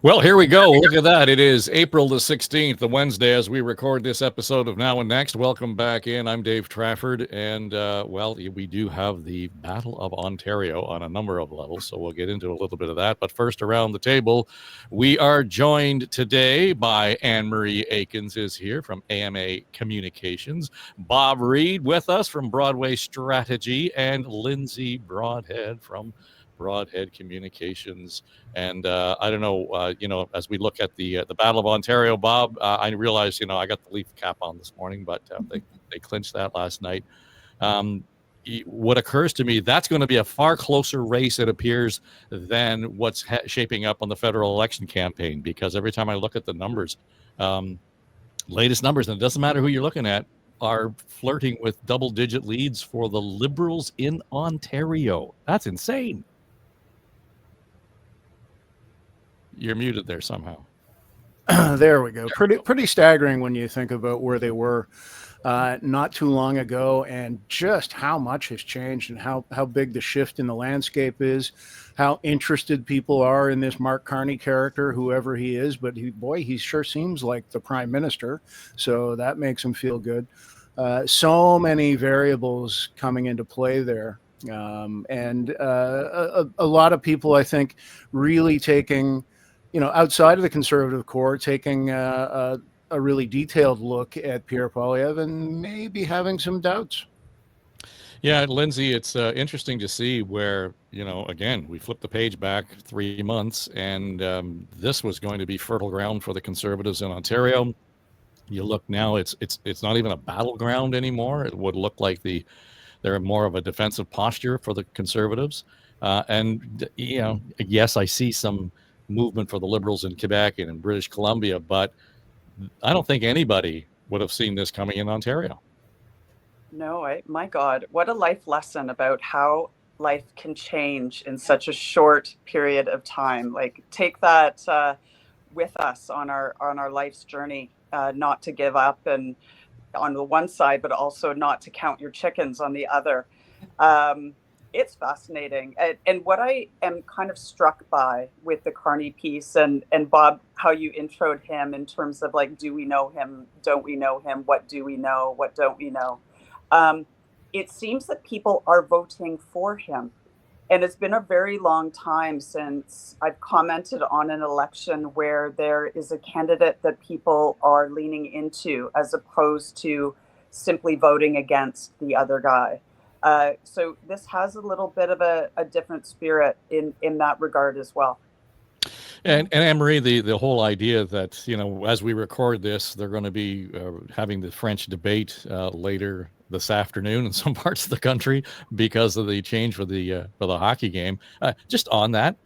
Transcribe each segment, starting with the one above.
Well, here we go. Look at that. It is April the 16th, the Wednesday, as we record this episode of Now and Next. Welcome back in. I'm Dave Trafford. And, we do have the Battle of Ontario on a number of levels, so we'll get into a little bit of that. But first, around the table, we are joined today by Anne-Marie Aikins is here from AMA Communications, Bob Reid with us from Broadway Strategy, and Lindsay Broadhead from Broadhead Communications. And I don't know, as we look at the Battle of Ontario, Bob, I realized, I got the Leaf cap on this morning, but they clinched that last night. What occurs to me, that's going to be a far closer race, it appears, than what's shaping up on the federal election campaign, because every time I look at the numbers, latest numbers, and it doesn't matter who you're looking at, are flirting with double-digit leads for the Liberals in Ontario. That's insane. You're muted there somehow. There we go. Pretty staggering when you think about where they were not too long ago, and just how much has changed, and how big the shift in the landscape is, how interested people are in this Mark Carney character, whoever he is. But he sure seems like the Prime Minister, so that makes him feel good. So many variables coming into play there. And a lot of people, I think, really taking, outside of the Conservative core, taking a really detailed look at Pierre Poilievre and maybe having some doubts. Yeah, Lindsay, it's interesting to see where, again, we flipped the page back 3 months, and this was going to be fertile ground for the Conservatives in Ontario. You look now, it's not even a battleground anymore. It would look like they're more of a defensive posture for the Conservatives. Yes, I see some movement for the Liberals in Quebec and in British Columbia, but I don't think anybody would have seen this coming in Ontario. No, my God, what a life lesson about how life can change in such a short period of time. Like, take that with us on our life's journey, not to give up, and on the one side, but also not to count your chickens on the other. It's fascinating. And what I am kind of struck by with the Carney piece, and Bob, how you introed him in terms of, like, do we know him? Don't we know him? What do we know? What don't we know? It seems that people are voting for him. And it's been a very long time since I've commented on an election where there is a candidate that people are leaning into, as opposed to simply voting against the other guy. So this has a little bit of a different spirit in that regard as well. And Anne-Marie, the whole idea that, as we record this, they're going to be having the French debate later this afternoon in some parts of the country because of the change for the hockey game. Just on that,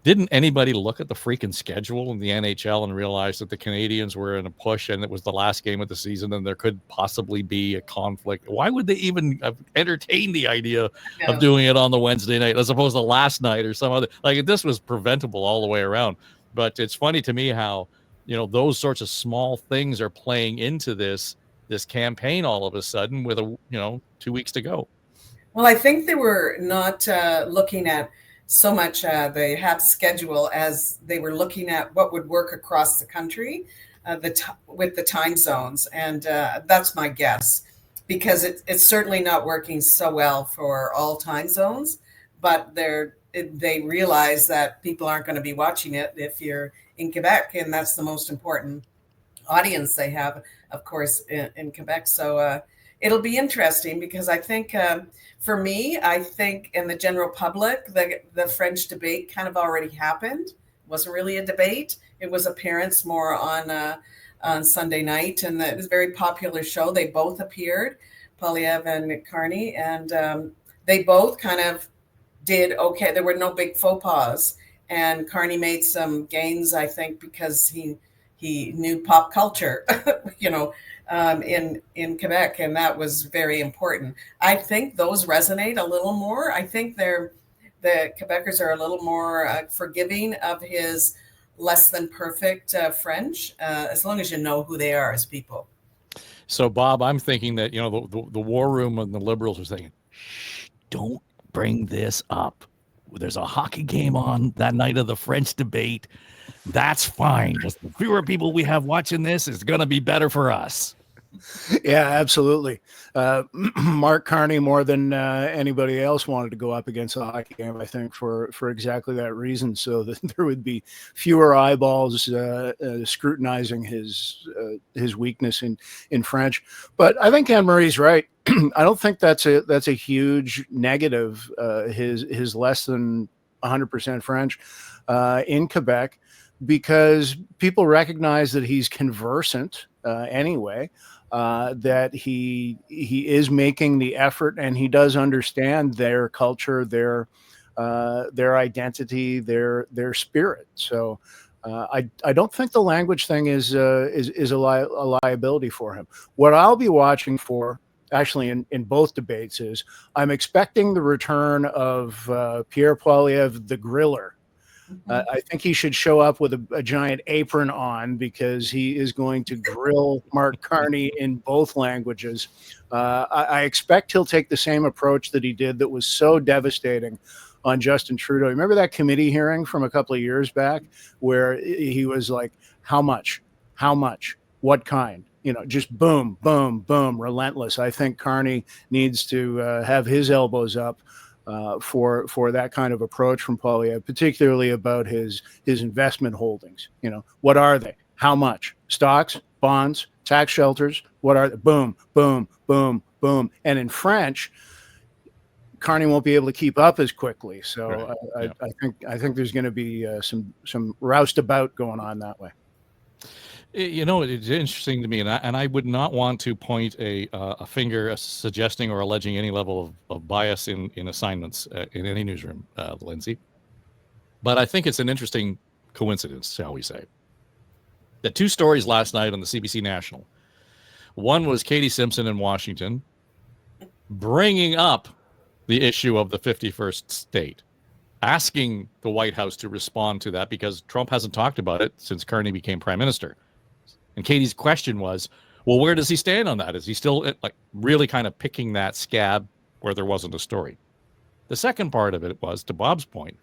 didn't anybody look at the freaking schedule in the NHL and realize that the Canadians were in a push and it was the last game of the season and there could possibly be a conflict? Why would they even entertain the idea of doing it on the Wednesday night as opposed to last night or some other? Like, this was preventable all the way around. But it's funny to me how, those sorts of small things are playing into this campaign all of a sudden with 2 weeks to go. Well, I think they were not looking at so much the HAP schedule as they were looking at what would work across the country with the time zones. And that's my guess, because it's certainly not working so well for all time zones, but they realize that people aren't going to be watching it if you're in Quebec, and that's the most important audience they have, of course, in Quebec. So it'll be interesting, because I think for me, I think in the general public, the French debate kind of already happened. It wasn't really a debate. It was appearance more on Sunday night, and it was a very popular show. They both appeared, Poilievre and Carney, and they both kind of did okay. There were no big faux pas, and Carney made some gains, I think, because he knew pop culture, in Quebec, and that was very important. I think those resonate a little more. I think the Quebecers are a little more forgiving of his less than perfect French, as long as you know who they are as people. So, Bob, I'm thinking that, the war room and the Liberals are saying, shh, don't bring this up. there's a hockey game on that night of the French debate. That's fine. Just the fewer people we have watching this is going to be better for us. Yeah, absolutely. Mark Carney, more than anybody else, wanted to go up against a hockey game, I think, for exactly that reason, so that there would be fewer eyeballs scrutinizing his weakness in French. But I think Anne Marie's right. I don't think that's a huge negative. His less than 100% French in Quebec, because people recognize that he's conversant anyway. That he is making the effort, and he does understand their culture, their identity, their spirit. So I don't think the language thing is a liability for him. What I'll be watching for, actually, in both debates, is I'm expecting the return of Pierre Poilievre, the griller. I think he should show up with a giant apron on, because he is going to grill Mark Carney in both languages. I expect he'll take the same approach that he did that was so devastating on Justin Trudeau. Remember that committee hearing from a couple of years back where he was like, how much? How much? What kind? Just boom, boom, boom, relentless. I think Carney needs to have his elbows up for that kind of approach from Poilievre, particularly about his investment holdings. What are they? How much? Stocks, bonds, tax shelters? What are they? Boom, boom, boom, boom. And in French, Carney won't be able to keep up as quickly. So right. I think there's going to be some roustabout going on that way. It's interesting to me, and I would not want to point a finger suggesting or alleging any level of bias in assignments in any newsroom, Lindsay. But I think it's an interesting coincidence, shall we say, that two stories last night on the CBC National. One was Katie Simpson in Washington bringing up the issue of the 51st state, asking the White House to respond to that, because Trump hasn't talked about it since Carney became prime minister. And Katie's question was, well, where does he stand on that? Is he still really kind of picking that scab where there wasn't a story? The second part of it was, to Bob's point,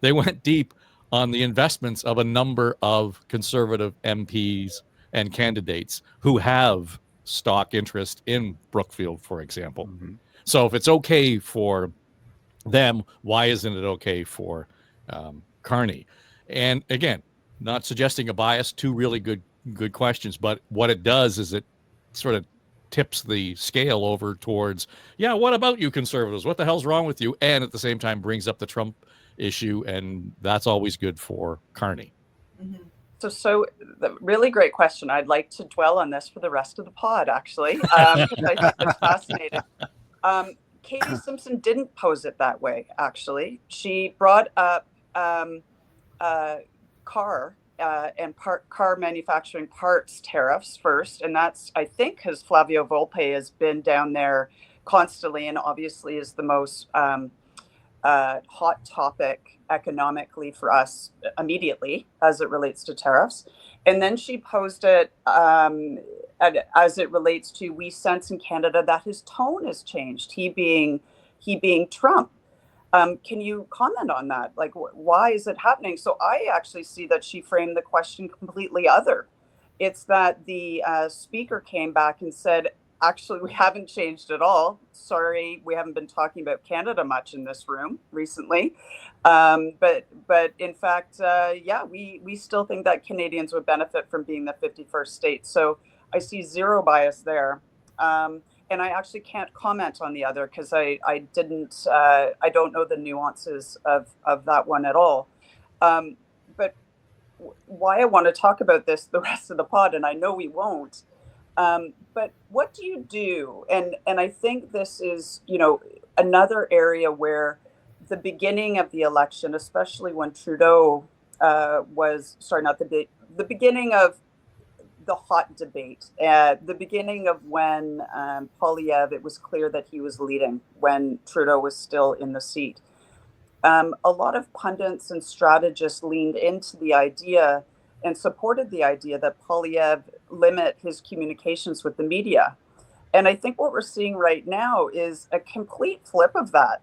they went deep on the investments of a number of conservative MPs and candidates who have stock interest in Brookfield, for example. Mm-hmm. So if it's okay for them, why isn't it okay for Carney? And again, not suggesting a bias, two really good questions, but what it does is it sort of tips the scale over towards, what about you conservatives? What the hell's wrong with you? And at the same time brings up the Trump issue, and that's always good for Carney. Mm-hmm. So the really great question. I'd like to dwell on this for the rest of the pod, actually, because I think it's fascinating. Katie Simpson didn't pose it that way, actually. She brought up car and car manufacturing parts tariffs first. And that's, I think, because Flavio Volpe has been down there constantly and obviously is the most hot topic economically for us immediately as it relates to tariffs. And then she posed it as it relates to, we sense in Canada that his tone has changed, he being Trump. Can you comment on that? Like, why is it happening? So I actually see that she framed the question completely other. It's that the speaker came back and said, actually, we haven't changed at all. Sorry, we haven't been talking about Canada much in this room recently. But in fact, we still think that Canadians would benefit from being the 51st state. So I see zero bias there. And I actually can't comment on the other because I don't know the nuances of that one at all. But why I want to talk about this the rest of the pod, and I know we won't, but what do you do? And I think this is, another area where the beginning of the election, especially when Trudeau the beginning of the hot debate, the beginning of when Poilievre, it was clear that he was leading when Trudeau was still in the seat. A lot of pundits and strategists leaned into the idea and supported the idea that Poilievre limit his communications with the media. And I think what we're seeing right now is a complete flip of that.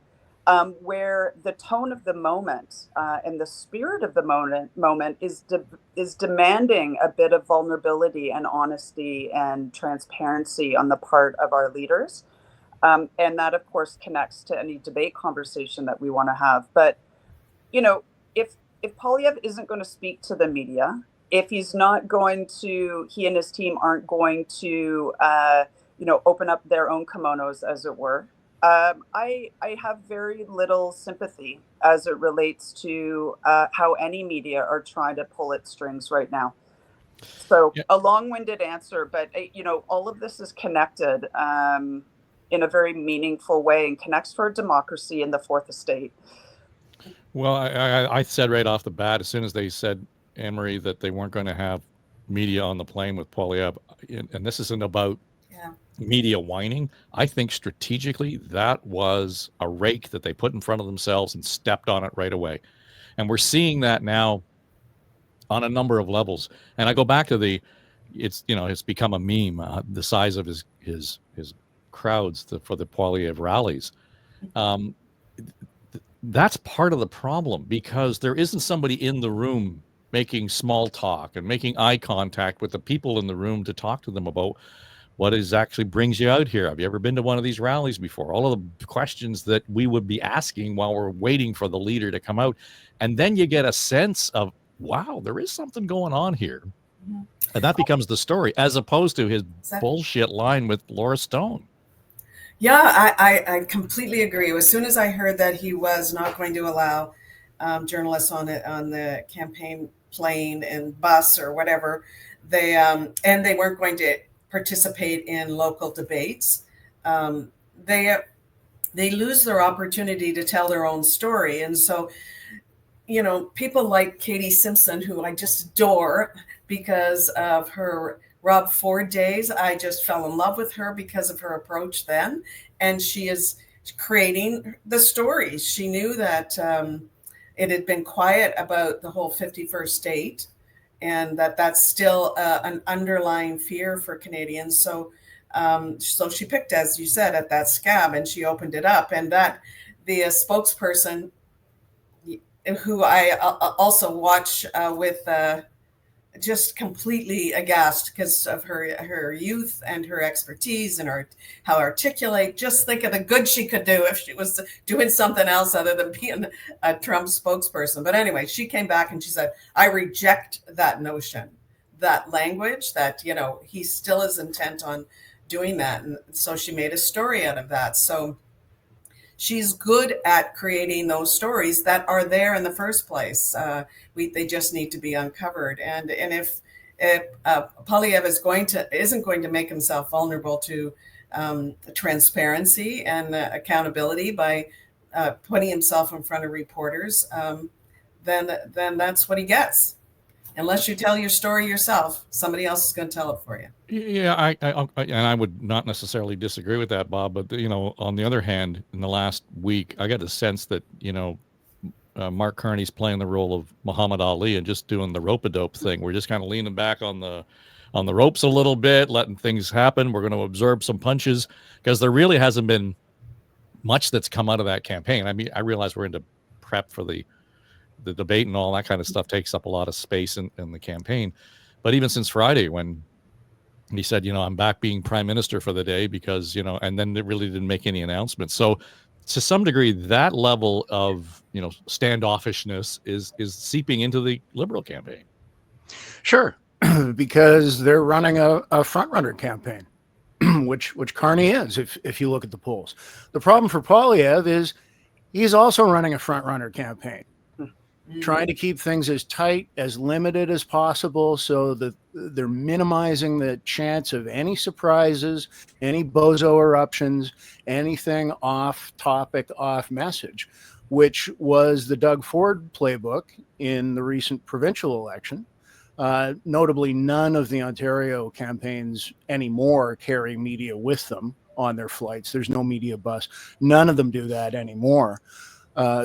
where the tone of the moment and the spirit of the moment is demanding a bit of vulnerability and honesty and transparency on the part of our leaders. And that, of course, connects to any debate conversation that we want to have. But, you know, if Poilievre isn't going to speak to the media, if he's not going to, he and his team aren't going to, open up their own kimonos, as it were, I have very little sympathy as it relates to how any media are trying to pull its strings right now. So a long-winded answer, but all of this is connected in a very meaningful way and connects to our democracy and the Fourth Estate. Well, I said right off the bat, as soon as they said, Anne-Marie, that they weren't going to have media on the plane with Poilievre, and this isn't about media whining. I think strategically that was a rake that they put in front of themselves and stepped on it right away. And we're seeing that now on a number of levels. And I go back to it's become a meme, the size of his crowds for the Poilievre rallies. That's part of the problem, because there isn't somebody in the room making small talk and making eye contact with the people in the room to talk to them about what actually brings you out here. Have you ever been to one of these rallies before? All of the questions that we would be asking while we're waiting for the leader to come out. And then you get a sense of, wow, there is something going on here. Mm-hmm. And that becomes the story, as opposed to his bullshit line with Laura Stone. Yeah, I completely agree. As soon as I heard that he was not going to allow journalists on the campaign plane and bus or whatever, they weren't going to participate in local debates, they lose their opportunity to tell their own story. And so, people like Katie Simpson, who I just adore because of her Rob Ford days, I just fell in love with her because of her approach then. And she is creating the stories. She knew that it had been quiet about the whole 51st state, and that's still an underlying fear for Canadians. So she picked, as you said, at that scab, and she opened it up. And that the spokesperson, who I also watch with just completely aghast because of her youth and her expertise and how articulate. Just think of the good she could do if she was doing something else other than being a Trump spokesperson. But anyway, she came back and she said, I reject that notion, that language, that, he still is intent on doing that. And so she made a story out of that. So she's good at creating those stories that are there in the first place. They just need to be uncovered. And if Poilievre isn't going to make himself vulnerable to transparency and accountability by putting himself in front of reporters, then that's what he gets. Unless you tell your story yourself, somebody else is going to tell it for you. Yeah, I would not necessarily disagree with that, Bob. But on the other hand, in the last week, I got a sense that Mark Carney's playing the role of Muhammad Ali and just doing the rope-a-dope thing. We're just kind of leaning back on the ropes a little bit, letting things happen. We're going to absorb some punches, because there really hasn't been much that's come out of that campaign. I mean, I realize we're into prep for the debate and all that kind of stuff takes up a lot of space in the campaign. But even since Friday, when he said, I'm back being prime minister for the day because, and then it really didn't make any announcements. So to some degree, that level of, standoffishness is seeping into the Liberal campaign. Sure, because they're running a front-runner campaign, which Carney is, if you look at the polls. The problem for Poilievre is he's also running a front-runner campaign, trying to keep things as tight, as limited as possible, so that they're minimizing the chance of any surprises, any bozo eruptions, anything off topic, off message, which was the Doug Ford playbook in the recent provincial election. Notably, none of the Ontario campaigns anymore carry media with them on their flights. There's no media bus. None of them do that anymore.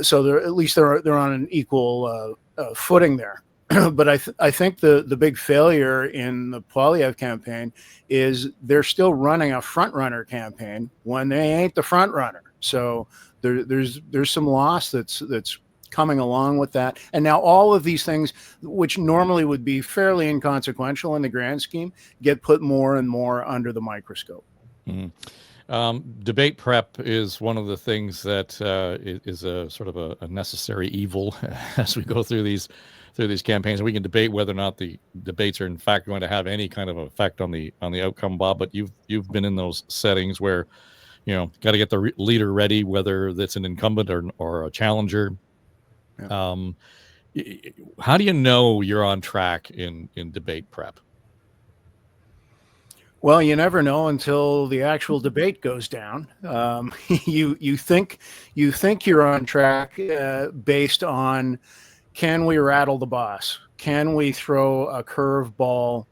So they're on an equal footing there. But I think the big failure in the Poilievre campaign is they're still running a front runner campaign when they ain't the front runner. So there's some loss that's coming along with that. And now all of these things, which normally would be fairly inconsequential in the grand scheme, get put more and more under the microscope. Debate prep is one of the things that is a sort of a necessary evil as we go through these campaigns. And we can debate whether or not the debates are in fact going to have any kind of effect on the outcome, Bob. But you've been in those settings where, got to get the leader ready, whether that's an incumbent or a challenger. Yeah. How do you know you're on track in debate prep? Well, you never know until the actual debate goes down. You think you're on track based on, can we rattle the boss? Can we throw a curveball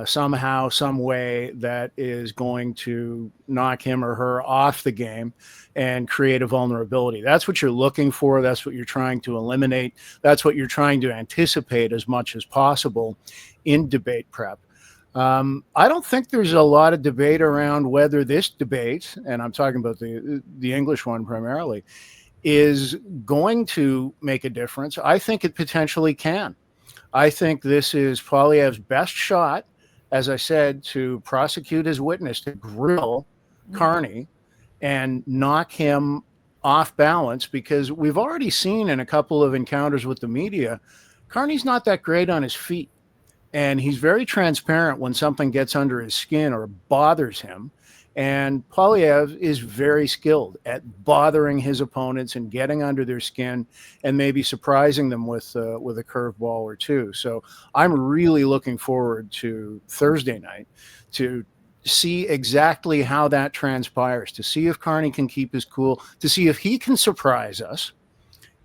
somehow, some way that is going to knock him or her off the game and create a vulnerability? That's what you're looking for. That's what you're trying to eliminate. That's what you're trying to anticipate as much as possible in debate prep. I don't think there's a lot of debate around whether this debate, and I'm talking about the English one primarily, is going to make a difference. I think it potentially can. I think this is Poilievre's best shot, as I said, to prosecute his witness, to grill Carney and knock him off balance, because we've already seen in a couple of encounters with the media, Carney's not that great on his feet. And he's very transparent when something gets under his skin or bothers him. And Poilievre is very skilled at bothering his opponents and getting under their skin and maybe surprising them with a curveball or two. So I'm really looking forward to Thursday night to see exactly how that transpires, to see if Carney can keep his cool, to see if he can surprise us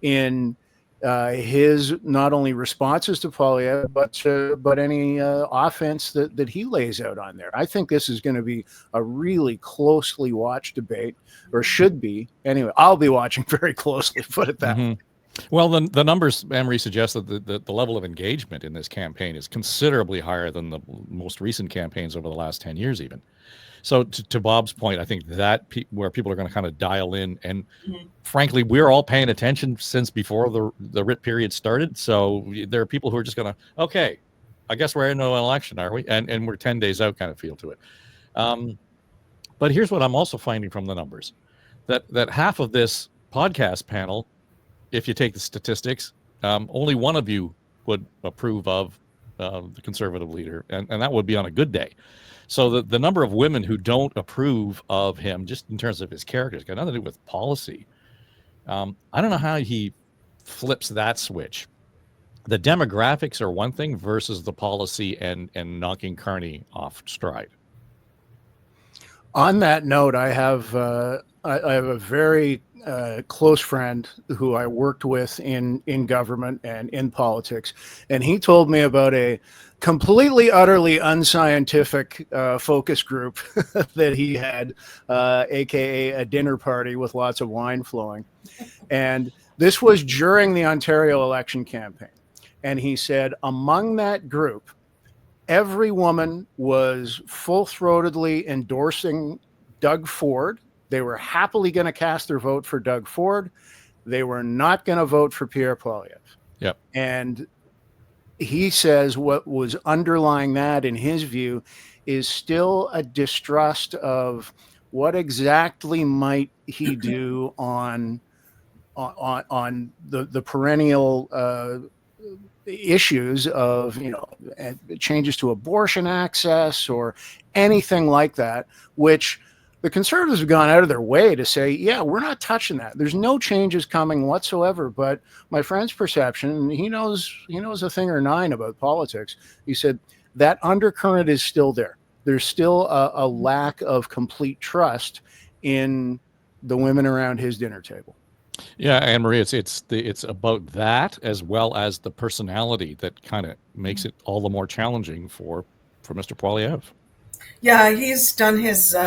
in his not only responses to Poilievre, but any offense that he lays out on there. I think this is going to be a really closely watched debate, or should be. Anyway, I'll be watching very closely, put it that way. Well, the numbers, Emery, suggest that the level of engagement in this campaign is considerably higher than the most recent campaigns over the last 10 years even. So to Bob's point, I think that where people are going to kind of dial in, and frankly, we're all paying attention since before the writ period started. So there are people who are just going to, okay, I guess we're in an election, are we? And we're 10 days out kind of feel to it. But here's what I'm also finding from the numbers, that half of this podcast panel, if you take the statistics, only one of you would approve of the conservative leader, and that would be on a good day. So the number of women who don't approve of him, just in terms of his character, has got nothing to do with policy. I don't know how he flips that switch. The demographics are one thing versus the policy and knocking Carney off stride. On that note, I have a very close friend who I worked with in government and in politics, and he told me about a completely, utterly unscientific focus group that he had, aka a dinner party with lots of wine flowing. And this was during the Ontario election campaign. And he said, among that group, every woman was full-throatedly endorsing Doug Ford. They were happily going to cast their vote for Doug Ford. They were not going to vote for Pierre Poilievre. Yep. And he says what was underlying that, in his view, is still a distrust of what exactly might he do on the perennial issues of, changes to abortion access or anything like that, which the Conservatives have gone out of their way to say, yeah, we're not touching that. There's no changes coming whatsoever. But my friend's perception, and he knows a thing or nine about politics, he said that undercurrent is still there. There's still a lack of complete trust in the women around his dinner table. Yeah, Anne Marie, it's about that, as well as the personality that kind of makes it all the more challenging for Mr. Poilievre. Yeah, he's done his.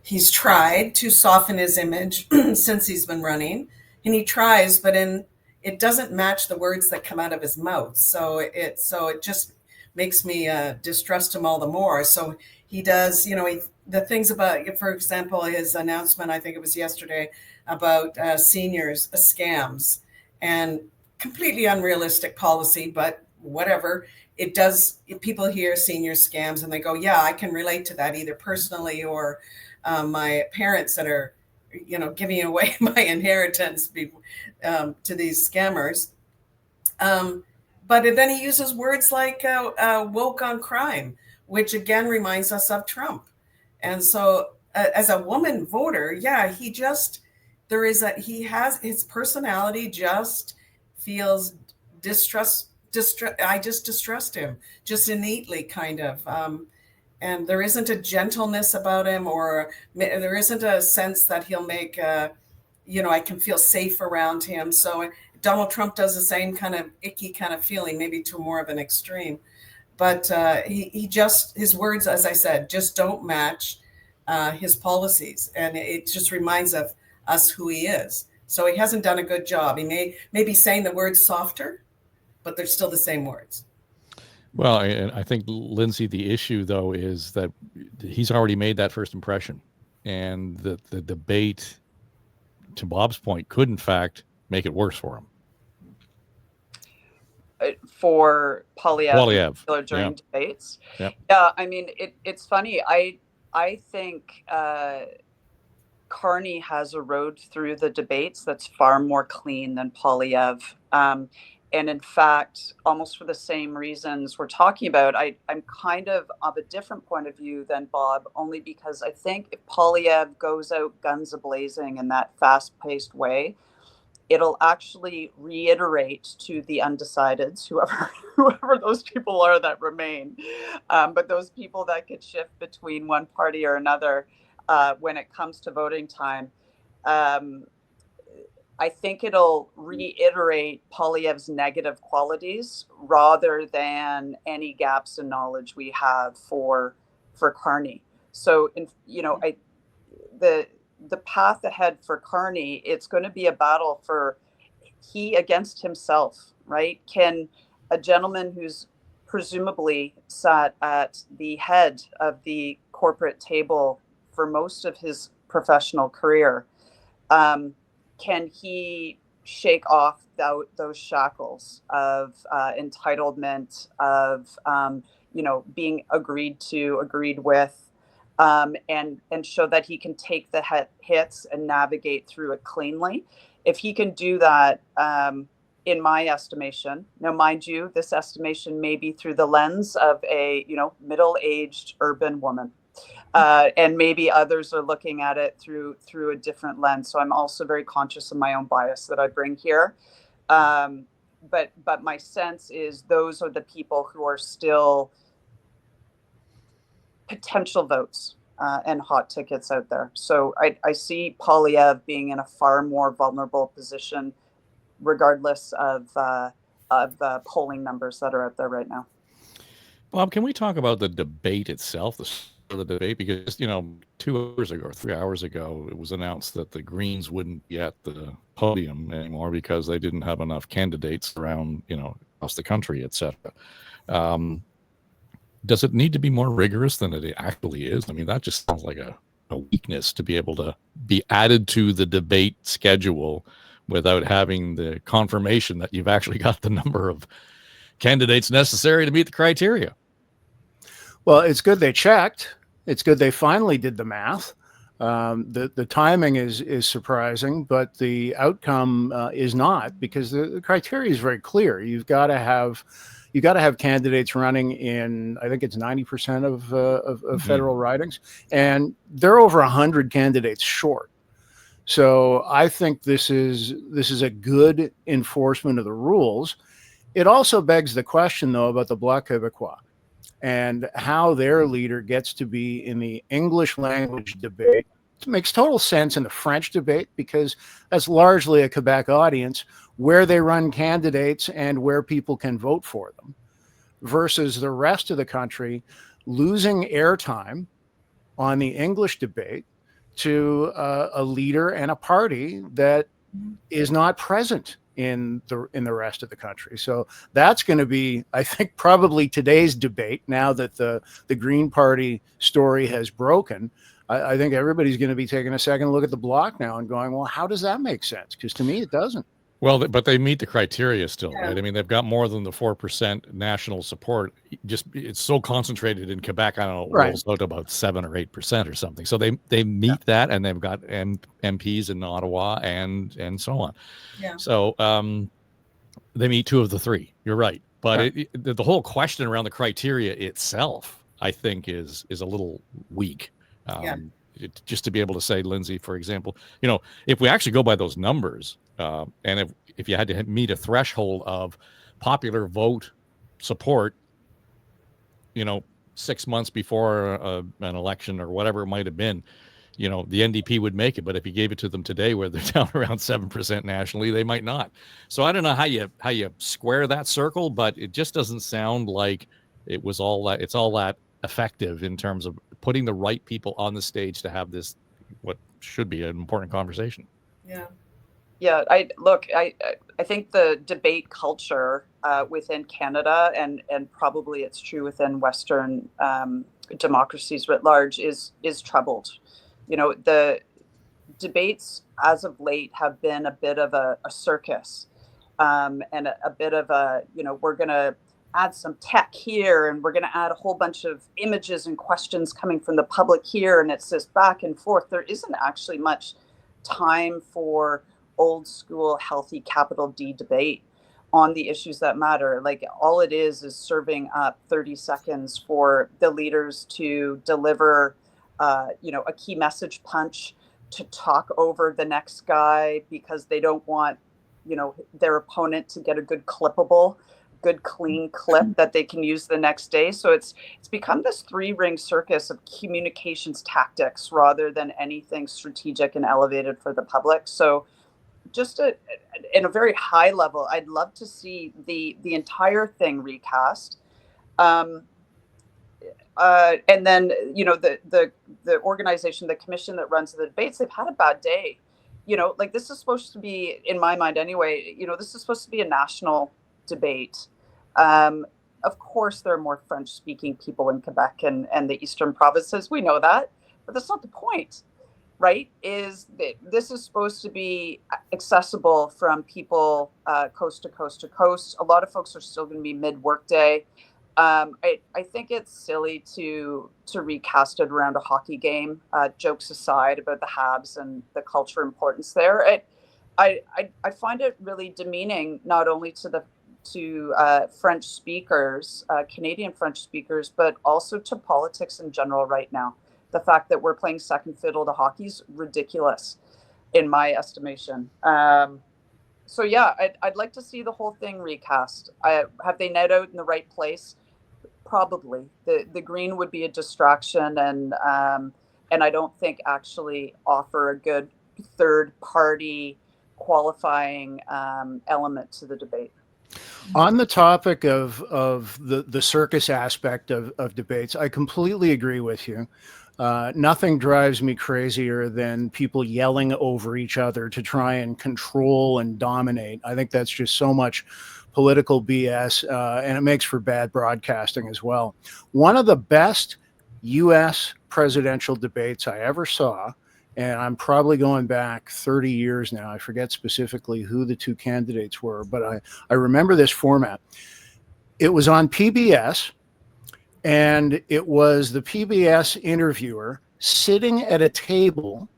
He's tried to soften his image since he's been running, and he tries, but it doesn't match the words that come out of his mouth. So it just makes me distrust him all the more. So he does, the things about, for example, his announcement, I think it was yesterday, about seniors scams, and completely unrealistic policy, but whatever. It does, people hear senior scams and they go, yeah, I can relate to that, either personally or my parents that are, giving away my inheritance to these scammers. But then he uses words like woke on crime, which again reminds us of Trump. And so as a woman voter, yeah, he has his personality just feels I just distrust him, just innately, kind of. And there isn't a gentleness about him, or there isn't a sense that he'll make, I can feel safe around him. So Donald Trump does the same kind of icky kind of feeling, maybe to more of an extreme. But his words, as I said, just don't match his policies. And it just reminds of us who he is. So he hasn't done a good job. He may be saying the words softer, but they're still the same words. Well, I think, Lindsay, the issue, though, is that he's already made that first impression. And the debate, to Bob's point, could, in fact, make it worse for him. For Poilievre during debates. Yep. Yeah, I mean, it's funny. I think Carney has a road through the debates that's far more clean than Poilievre. And in fact, almost for the same reasons we're talking about, I'm kind of a different point of view than Bob, only because I think if Poilievre goes out guns a-blazing in that fast-paced way, it'll actually reiterate to the undecideds, whoever those people are that remain, but those people that could shift between one party or another when it comes to voting time. I think it'll reiterate Poilievre's negative qualities rather than any gaps in knowledge we have for Carney. So, the path ahead for Carney, it's going to be a battle for he against himself, right? Can a gentleman who's presumably sat at the head of the corporate table for most of his professional career, can he shake off those shackles of entitlement, of being agreed with, and show that he can take the hits and navigate through it cleanly? If he can do that, in my estimation, now mind you, this estimation may be through the lens of a middle-aged urban woman. And maybe others are looking at it through a different lens. So I'm also very conscious of my own bias that I bring here. But my sense is those are the people who are still potential votes and hot tickets out there. So I see Poilievre being in a far more vulnerable position, regardless of the polling numbers that are out there right now. Bob, can we talk about the debate itself? The debate, because 2 hours ago or 3 hours ago, it was announced that the Greens wouldn't be at the podium anymore because they didn't have enough candidates around across the country, etc. Does it need to be more rigorous than it actually is? I mean, that just sounds like a weakness to be able to be added to the debate schedule without having the confirmation that you've actually got the number of candidates necessary to meet the criteria. Well, it's good they checked. It's good they finally did the math. The timing is surprising, but the outcome is not, because the criteria is very clear. You've got to have candidates running in, I think it's 90% of federal ridings, and they're over 100 candidates short. So I think this is a good enforcement of the rules. It also begs the question, though, about the Bloc Québécois and how their leader gets to be in the English language debate. It makes total sense in the French debate because that's largely a Quebec audience, where they run candidates and where people can vote for them, versus the rest of the country losing airtime on the English debate to a leader and a party that is not present in the rest of the country. So that's going to be, I think, probably today's debate. Now that the Green Party story has broken, I think everybody's going to be taking a second look at the block now and going, well, how does that make sense? Because to me, it doesn't. Well, but they meet the criteria still, Yeah. right? I mean, they've got more than the 4% national support. Just it's so concentrated in Quebec. I don't know, it Right. rolls out to about 7 or 8% or something. So they meet that, and they've got MPs in Ottawa and so on. Yeah. So they meet 2 of the 3. You're right, but the whole question around the criteria itself, I think, is a little weak. Just to be able to say, Lindsay, for example, if we actually go by those numbers, and if you had to meet a threshold of popular vote support, 6 months before an election or whatever it might have been, the NDP would make it. But if you gave it to them today, where they're down around 7% nationally, they might not. So I don't know how you square that circle, but it just doesn't sound like it's all that effective in terms of putting the right people on the stage to have this, what should be an important conversation. Yeah, I think the debate culture within Canada, and probably it's true within Western democracies writ large, is troubled. The debates as of late have been a bit of a circus, and a bit of a, we're going to add some tech here, and we're going to add a whole bunch of images and questions coming from the public here, and it's this back and forth. There isn't actually much time for old school healthy capital D debate on the issues that matter. Like, all it is serving up 30 seconds for the leaders to deliver a key message punch, to talk over the next guy because they don't want their opponent to get a good clean clip that they can use the next day. So it's become this 3-ring circus of communications tactics rather than anything strategic and elevated for the public. So just in a very high level, I'd love to see the entire thing recast. And then, the organization, the commission that runs the debates, they've had a bad day. This is supposed to be, in my mind anyway, this is supposed to be a national debate. Of course, there are more French-speaking people in Quebec and the eastern provinces. We know that, but that's not the point, right? This is supposed to be accessible from people coast to coast to coast. A lot of folks are still going to be mid-workday. I think it's silly to recast it around a hockey game. Jokes aside about the Habs and the culture importance there, I find it really demeaning, not only to French speakers, Canadian French speakers, but also to politics in general right now. The fact that we're playing second fiddle to hockey is ridiculous, in my estimation. So yeah, I'd like to see the whole thing recast. Have they net out in the right place? Probably. The green would be a distraction, and I don't think actually offer a good third party qualifying element to the debate. On the topic of the circus aspect of debates, I completely agree with you. Nothing drives me crazier than people yelling over each other to try and control and dominate. I think that's just so much political BS, and it makes for bad broadcasting as well. One of the best U.S. presidential debates I ever saw, and I'm probably going back 30 years now. I forget specifically who the 2 candidates were, but I remember this format. It was on PBS, and it was the PBS interviewer sitting at a table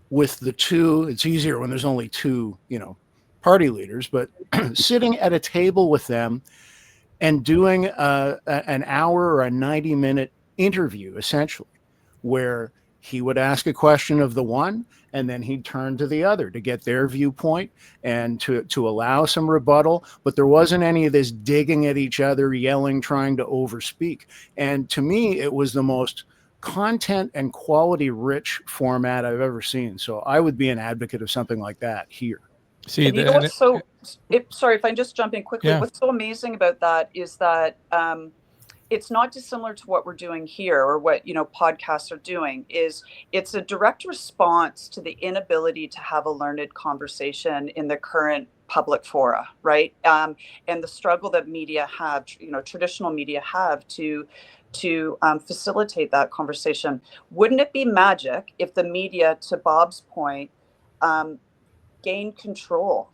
with the 2. It's easier when there's only 2, party leaders, but sitting at a table with them and doing an hour or a 90-minute interview, essentially, where he would ask a question of the one, and then he'd turn to the other to get their viewpoint and to allow some rebuttal. But there wasn't any of this digging at each other, yelling, trying to overspeak. And to me, it was the most content and quality rich format I've ever seen. So I would be an advocate of something like that here. See, and what's sorry if I just jump in quickly. Yeah. What's so amazing about that is that it's not dissimilar to what we're doing here, or what podcasts are doing. It's a direct response to the inability to have a learned conversation in the current public fora, right? And the struggle that media have, traditional media have to facilitate that conversation. Wouldn't it be magic if the media, to Bob's point, gained control?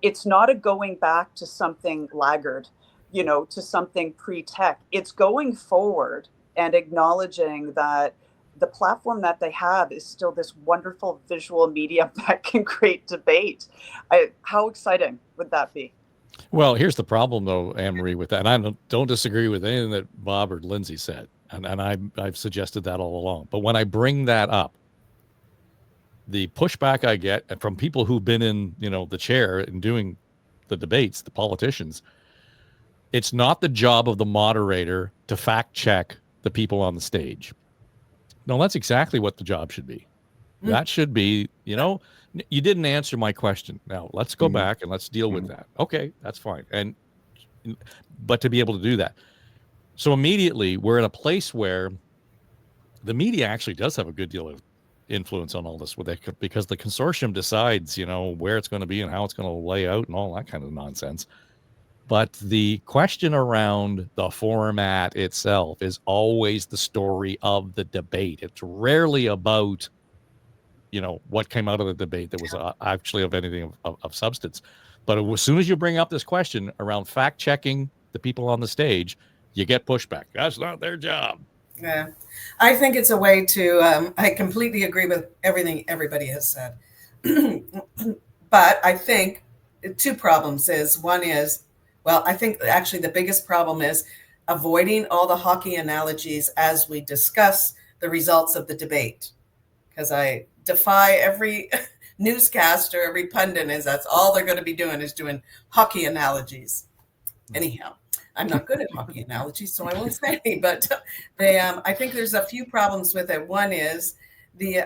It's not a going back to something laggard, to something pre-tech. It's going forward and acknowledging that the platform that they have is still this wonderful visual medium that can create debate. How exciting would that be? Well, here's the problem, though, Anne-Marie, with that. And I don't disagree with anything that Bob or Lindsay said. And I've suggested that all along. But when I bring that up, the pushback I get from people who've been in, the chair and doing the debates, the politicians, it's not the job of the moderator to fact check the people on the stage. No, that's exactly what the job should be. That should be, you didn't answer my question. Now let's go back and let's deal with that. Okay, that's fine. But to be able to do that. So immediately we're in a place where the media actually does have a good deal of influence on all this because the consortium decides, where it's going to be and how it's going to lay out and all that kind of nonsense. But the question around the format itself is always the story of the debate. It's rarely about, what came out of the debate that was actually of anything of substance. But as soon as you bring up this question around fact checking the people on the stage, you get pushback. That's not their job. Yeah, I think it's a way to, I completely agree with everything everybody has said. But I think two problems is, one is, well, I think actually the biggest problem is avoiding all the hockey analogies as we discuss the results of the debate. Because I defy every newscaster, every pundit that's all they're going to be doing is doing hockey analogies. Anyhow, I'm not good at hockey analogies, so I won't say any, but I think there's a few problems with it. One is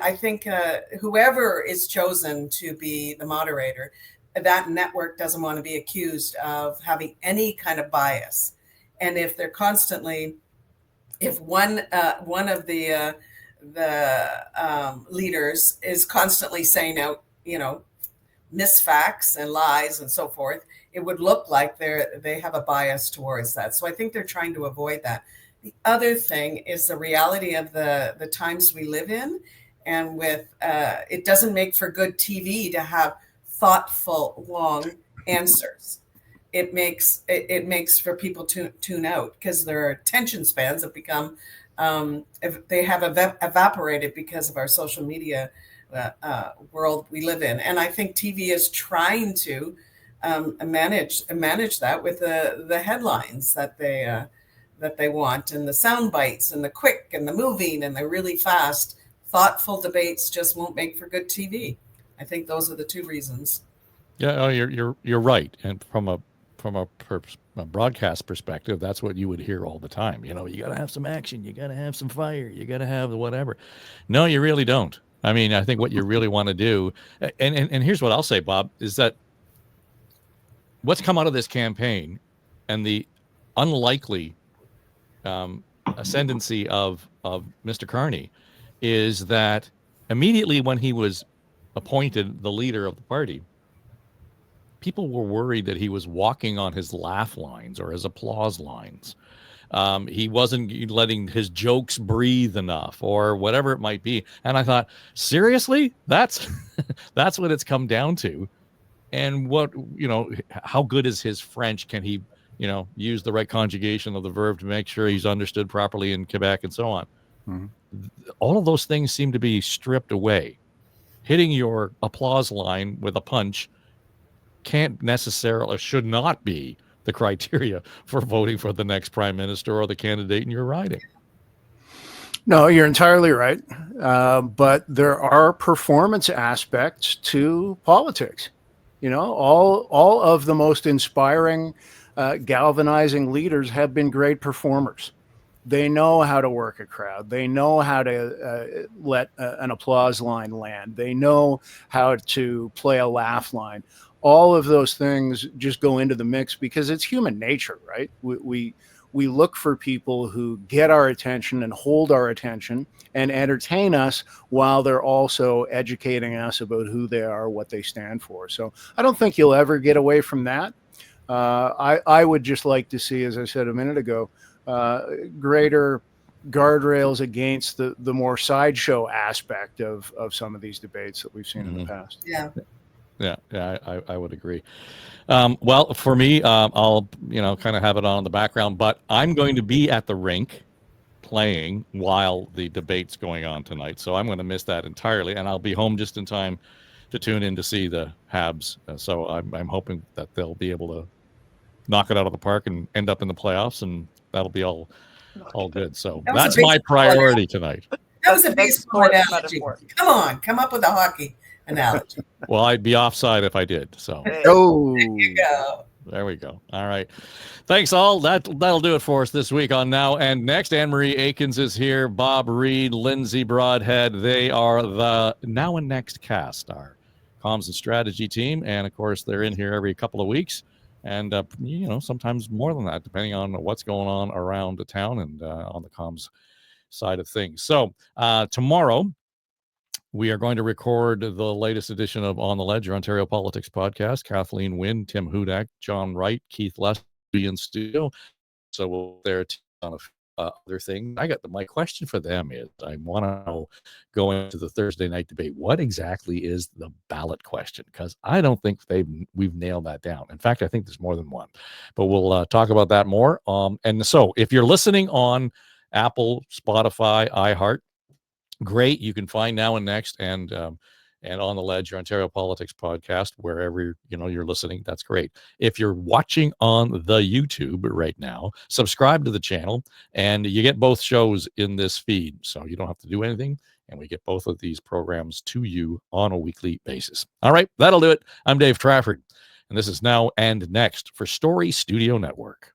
I think whoever is chosen to be the moderator, that network doesn't want to be accused of having any kind of bias. And if they're constantly, if one of the leaders is constantly saying out, misfacts and lies and so forth, it would look like they have a bias towards that. So I think they're trying to avoid that. The other thing is the reality of the times we live in, and with it doesn't make for good TV to have thoughtful, long answers. It makes for people to tune out because their attention spans have become they have evaporated because of our social media world we live in. And I think TV is trying to manage that with the headlines that they want, and the sound bites, and the quick and the moving and the really fast. Thoughtful debates just won't make for good TV. I think those are the two reasons. Yeah, you're right. And from a broadcast perspective, that's what you would hear all the time. You got to have some action, you got to have some fire, you got to have whatever. No, you really don't. I mean, I think what you really want to do, and here's what I'll say, Bob, is that what's come out of this campaign and the unlikely ascendancy of Mr. Carney is that immediately when he was appointed the leader of the party, people were worried that he was walking on his laugh lines or his applause lines. He wasn't letting his jokes breathe enough or whatever it might be. And I thought, seriously, that's what it's come down to. And how good is his French? Can he, use the right conjugation of the verb to make sure he's understood properly in Quebec and so on? Mm-hmm. All of those things seem to be stripped away. Hitting your applause line with a punch can't necessarily, should not be the criteria for voting for the next prime minister or the candidate in your riding. No, you're entirely right. But there are performance aspects to politics. All of the most inspiring, galvanizing leaders have been great performers. They know how to work a crowd. They know how to let an applause line land. They know how to play a laugh line. All of those things just go into the mix because it's human nature, right? We we look for people who get our attention and hold our attention and entertain us while they're also educating us about who they are, what they stand for. So I don't think you'll ever get away from that. I would just like to see, as I said a minute ago, greater guardrails against the more sideshow aspect of some of these debates that we've seen in the past. Yeah. Yeah, I would agree. Well, for me, I'll kind of have it on in the background, but I'm going to be at the rink playing while the debate's going on tonight, so I'm going to miss that entirely, and I'll be home just in time to tune in to see the Habs. So I'm hoping that they'll be able to knock it out of the park and end up in the playoffs, and that'll be all good. So that's my priority tonight. That was a baseball analogy. Come on, come up with a hockey analogy. Well, I'd be offside if I did. So Oh, there you go. There we go. All right. Thanks, all. That'll do it for us this week on Now and Next. Anne-Marie Aikins is here. Bob Reid, Lindsay Broadhead. They are the Now and Next cast, our comms and strategy team. And, of course, they're in here every couple of weeks. And, sometimes more than that, depending on what's going on around the town and on the comms side of things. So tomorrow, we are going to record the latest edition of On the Ledge, your Ontario Politics podcast. Kathleen Wynne, Tim Hudak, John Wright, Keith Less in studio. So we'll there on other things. My question for them is, I want to know, going into the Thursday night debate, what exactly is the ballot question? Because I don't think we've nailed that down. In fact, I think there's more than one. But we'll talk about that more. And so if you're listening on Apple, Spotify, iHeart, great. You can find Now and Next and On the Ledge, your Ontario Politics podcast, wherever you're listening. That's great. If you're watching on the YouTube right now, subscribe to the channel, and you get both shows in this feed, so you don't have to do anything, and we get both of these programs to you on a weekly basis. All right, that'll do it. I'm Dave Trafford, and this is Now and Next for Story Studio Network.